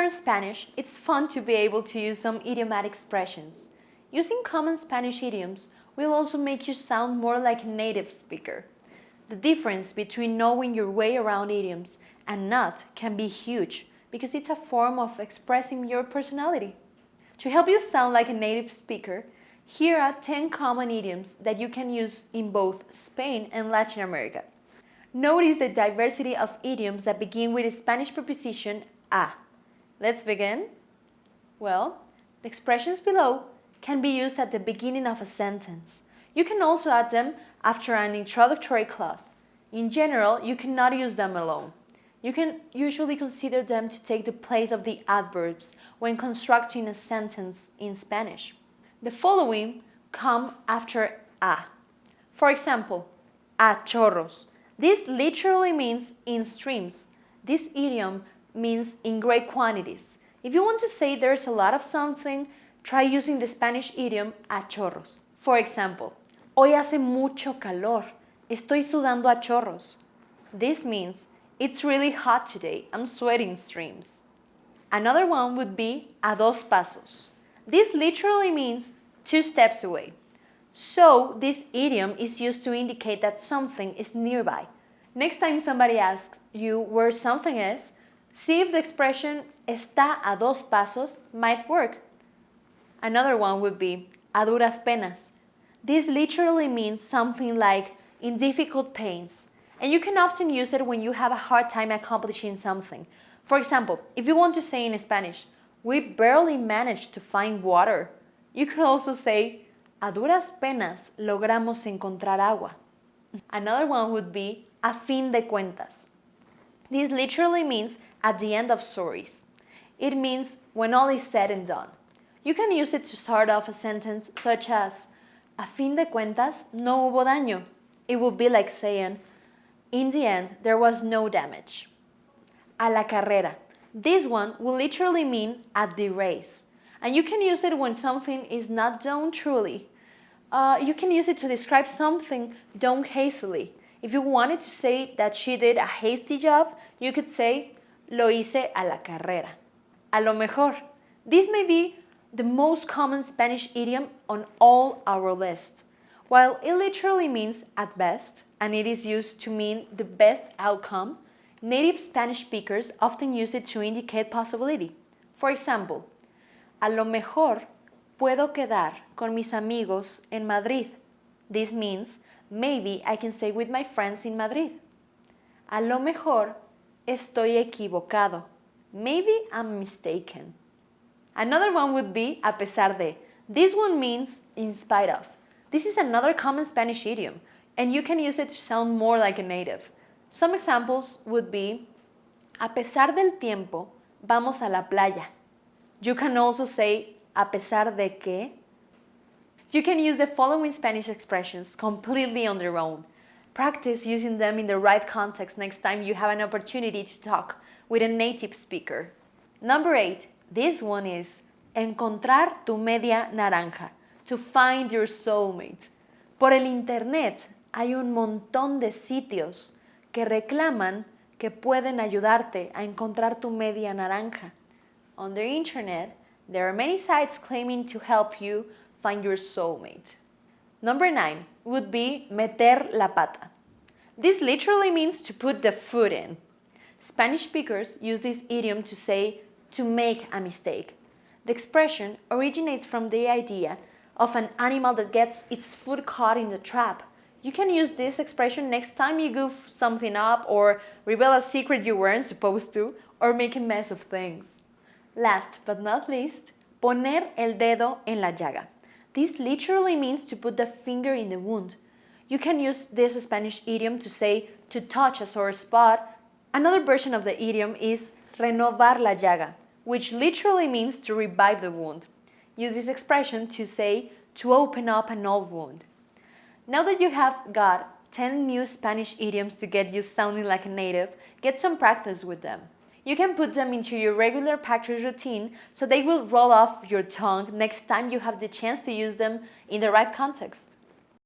learn Spanish, it's fun to be able to use some idiomatic expressions. Using common Spanish idioms will also make you sound more like a native speaker. The difference between knowing your way around idioms and not can be huge because it's a form of expressing your personality. To help you sound like a native speaker, here are 10 common idioms that you can use in both Spain and Latin America. Notice the diversity of idioms that begin with the Spanish preposition a. Let's begin. Well, the expressions below can be used at the beginning of a sentence. You can also add them after an introductory clause. In general, you cannot use them alone. You can usually consider them to take the place of the adverbs when constructing a sentence in Spanish. The following come after a. For example, a chorros. This literally means in streams. This idiom means in great quantities. If you want to say there's a lot of something, try using the Spanish idiom a chorros. For example, hoy hace mucho calor. Estoy sudando a chorros. This means it's really hot today. I'm sweating streams. Another one would be a dos pasos. This literally means 2 steps away. So this idiom is used to indicate that something is nearby. Next time somebody asks you where something is, see if the expression está a dos pasos might work. Another one would be a duras penas. This literally means something like in difficult pains, and you can often use it when you have a hard time accomplishing something. For example, if you want to say in Spanish, we barely managed to find water, you can also say, a duras penas logramos encontrar agua. Another one would be a fin de cuentas. This literally means at the end of stories. It means when all is said and done. You can use it to start off a sentence such as, a fin de cuentas no hubo daño. It would be like saying, in the end, there was no damage. A la carrera. This one will literally mean at the race. And you can use it when something is not done truly. You can use it to describe something done hastily. If you wanted to say that she did a hasty job, you could say, lo hice a la carrera. A lo mejor. This may be the most common Spanish idiom on all our list. While it literally means at best, and it is used to mean the best outcome, native Spanish speakers often use it to indicate possibility. For example, a lo mejor puedo quedar con mis amigos en Madrid. This means maybe I can stay with my friends in Madrid. A lo mejor estoy equivocado. Maybe I'm mistaken. Another one would be a pesar de. This one means in spite of. This is another common Spanish idiom, and you can use it to sound more like a native. Some examples would be, a pesar del tiempo, vamos a la playa. You can also say, a pesar de que. You can use the following Spanish expressions completely on their own. Practice using them in the right context next time you have an opportunity to talk with a native speaker. Number 8, this one is Encontrar tu media naranja, to find your soulmate. Por el internet hay un montón de sitios que reclaman que pueden ayudarte a encontrar tu media naranja. On the internet, there are many sites claiming to help you find your soulmate. Number 9 would be meter la pata. This literally means to put the foot in. Spanish speakers use this idiom to say to make a mistake. The expression originates from the idea of an animal that gets its foot caught in the trap. You can use this expression next time you goof something up or reveal a secret you weren't supposed to or make a mess of things. Last but not least, poner el dedo en la llaga. This literally means to put the finger in the wound. You can use this Spanish idiom to say to touch a sore spot. Another version of the idiom is renovar la llaga, which literally means to revive the wound. Use this expression to say to open up an old wound. Now that you have got 10 new Spanish idioms to get you sounding like a native, get some practice with them. You can put them into your regular practice routine so they will roll off your tongue next time you have the chance to use them in the right context.